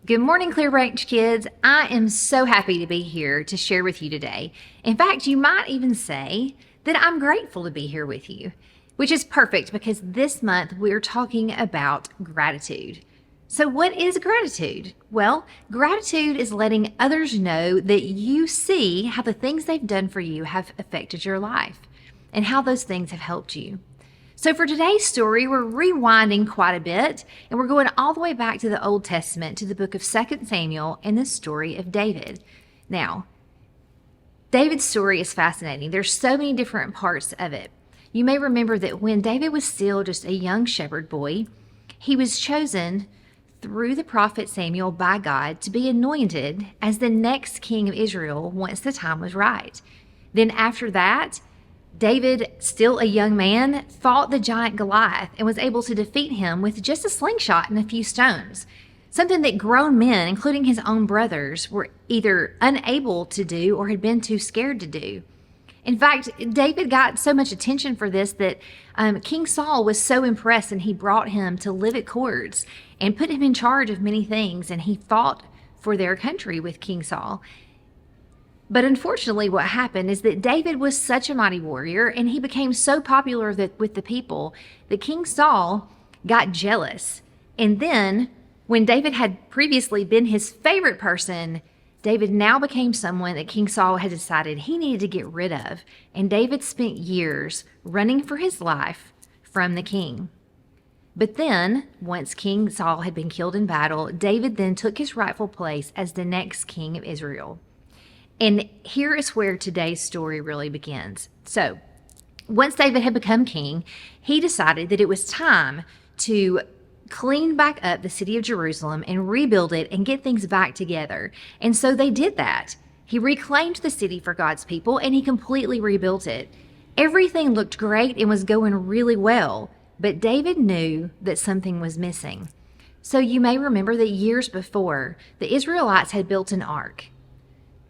Good morning, Clearbranch kids. I am so happy to be here to share with you today. In fact, you might even say that I'm grateful to be here with you, which is perfect because this month we're talking about gratitude. So, what is gratitude? Well, gratitude is letting others know that you see how the things they've done for you have affected your life and how those things have helped you. So for today's story, we're rewinding quite a bit, and we're going all the way back to the Old Testament, to the book of 2 Samuel and the story of David. Now, David's story is fascinating. There's so many different parts of it. You may remember that when David was still just a young shepherd boy, he was chosen through the prophet Samuel by God to be anointed as the next king of Israel once the time was right. Then after that, David, still a young man, fought the giant Goliath and was able to defeat him with just a slingshot and a few stones, something that grown men, including his own brothers, were either unable to do or had been too scared to do. In fact, David got so much attention for this that King Saul was so impressed, and he brought him to live at courts and put him in charge of many things, and he fought for their country with King Saul. But unfortunately, what happened is that David was such a mighty warrior, and he became so popular with the people that King Saul got jealous. And then, when David had previously been his favorite person, David now became someone that King Saul had decided he needed to get rid of. And David spent years running for his life from the king. But then, once King Saul had been killed in battle, David then took his rightful place as the next king of Israel. And here is where today's story really begins. So, once David had become king, he decided that it was time to clean back up the city of Jerusalem and rebuild it and get things back together. And so they did that. He reclaimed the city for God's people, and he completely rebuilt it. Everything looked great and was going really well, but David knew that something was missing. So you may remember that years before, the Israelites had built an ark,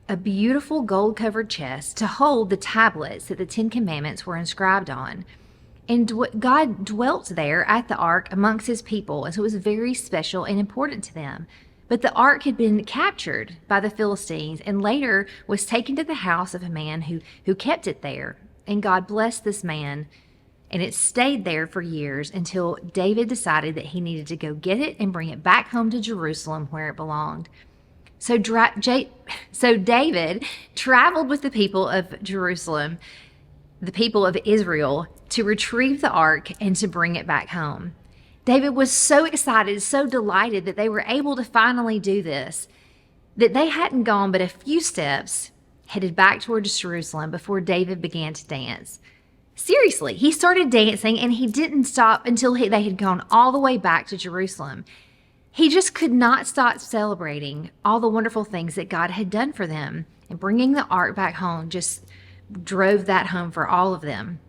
a beautiful gold-covered chest to hold the tablets that the Ten Commandments were inscribed on. And God dwelt there at the ark amongst his people, and so it was very special and important to them. But the ark had been captured by the Philistines and later was taken to the house of a man who kept it there. And God blessed this man, and it stayed there for years until David decided that he needed to go get it and bring it back home to Jerusalem where it belonged. So David traveled with the people of Jerusalem, the people of Israel, to retrieve the ark and to bring it back home. David was so excited, so delighted that they were able to finally do this, that they hadn't gone but a few steps headed back towards Jerusalem before David began to dance. Seriously, he started dancing, and he didn't stop until they had gone all the way back to Jerusalem. He just could not stop celebrating all the wonderful things that God had done for them, and bringing the ark back home just drove that home for all of them.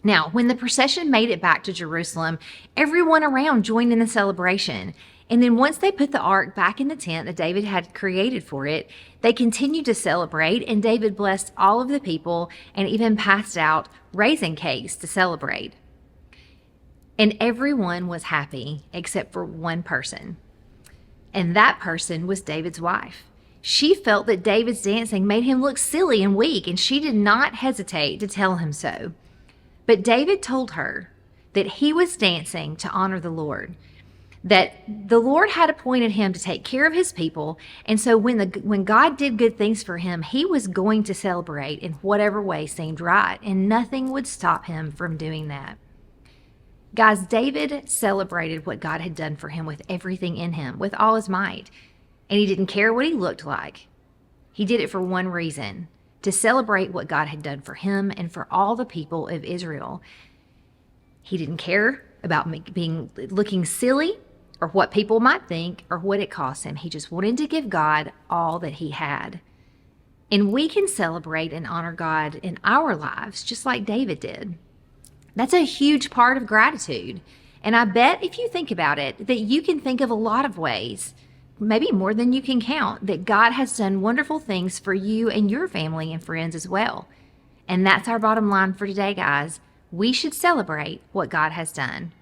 Now, when the procession made it back to Jerusalem, everyone around joined in the celebration. And then once they put the ark back in the tent that David had created for it, they continued to celebrate, and David blessed all of the people and even passed out raisin cakes to celebrate. And everyone was happy except for one person. And that person was David's wife. She felt that David's dancing made him look silly and weak, and she did not hesitate to tell him so. But David told her that he was dancing to honor the Lord, that the Lord had appointed him to take care of his people, and so when God did good things for him, he was going to celebrate in whatever way seemed right, and nothing would stop him from doing that. Guys, David celebrated what God had done for him with everything in him, with all his might. And he didn't care what he looked like. He did it for one reason: to celebrate what God had done for him and for all the people of Israel. He didn't care about looking silly or what people might think or what it cost him. He just wanted to give God all that he had. And we can celebrate and honor God in our lives just like David did. That's a huge part of gratitude. And I bet if you think about it, that you can think of a lot of ways, maybe more than you can count, that God has done wonderful things for you and your family and friends as well. And that's our bottom line for today, guys. We should celebrate what God has done.